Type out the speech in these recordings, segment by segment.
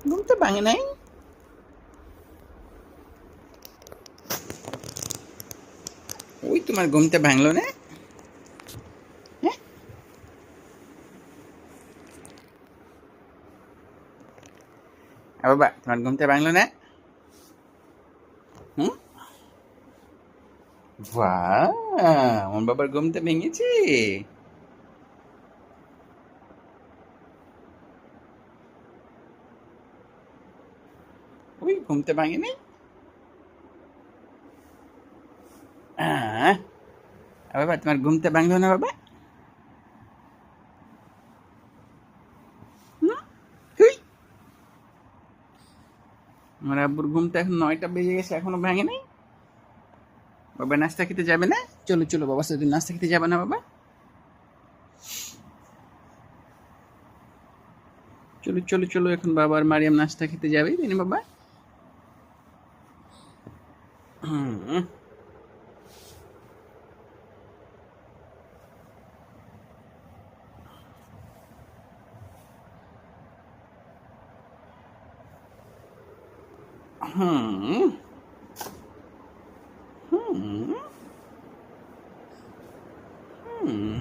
ঘুম তো ভাঙে নাই? ওই তোমার ঘুমটা ভাঙলো না? হ্যাঁ? বাবা তোমার ঘুমটা ভাঙলো না? হুম? বাহ, আমার বাবার ঘুমটা ভেঙেছে। ওই ঘুমটা ভাঙে নাই? আহ, বাবা তোমার ঘুমটা ভাঙলো না বাবা? হুম? হুই, আমার আব্বুর ঘুমটা এখন 9টা বেজে গেছে, এখনো ভাঙে নাই। বাবা নাস্তা খেতে যাবে না? চলো চলো, বাবার সাথে নাস্তা খেতে যাবে না বাবা? চলো চলো চলো, এখন বাবা আর মারিয়াম নাস্তা খেতে যাবে, তাই না বাবা? হুম হুম হুম হুম।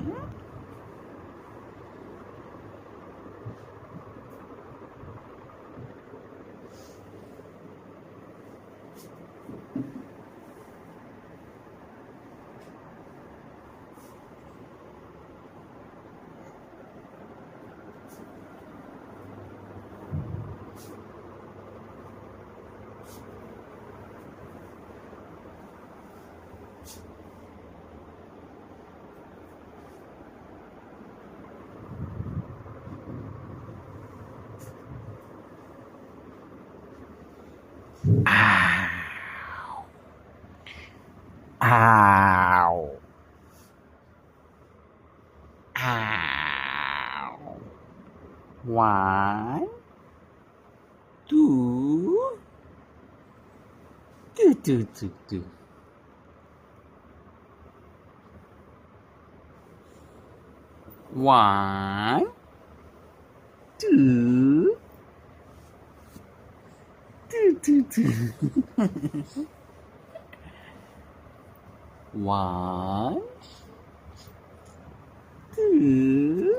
Ow. Ow. One, two, two, two, two, two. One, two, two, two, two. One, two,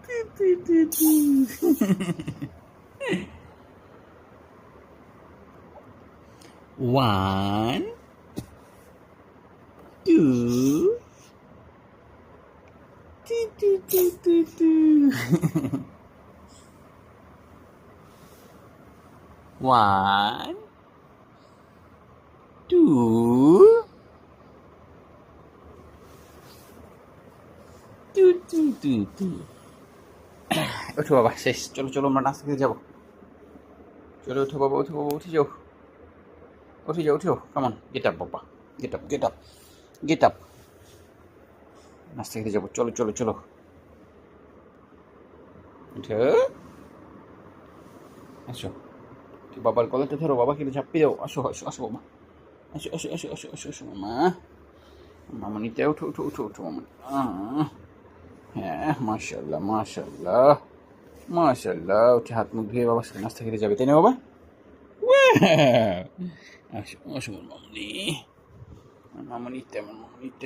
two, two, two, two. One, two, two, two, two, two, two. One, two, two, two, two, two. ওঠো বাবা, শেষ। চলো চলো, আমরা নাস্তা খেতে যাবো। চলো ওঠো বাবা, ওঠো বাবা, উঠে যাও, উঠে যাও, উঠে যাও। কেমন গেট আপ বাবা, get up, get up, get up. নাস্তা খেতে যাবো, চলো চলো চলো। উঠো, আসো। তুই বাবার কলারটা ধরো, বাবা কিন্তু ঝাপ্পি দাও। আসো আসো আসো বাবা, আসো আসো আসো আসো আসো আসো মামা। মামনিতে উঠো উঠো উঠো উঠো মামনি। হ্যাঁ, মাশাল্লাহ মাশাল্লাহ মাশাল্লাহ। উঠে হাত মুখ ধুয়ে বাবা নাস্তা খেতে যাবে, তাই না বাবা? আসো আসো মামনি, মামনি তেমন মামনি।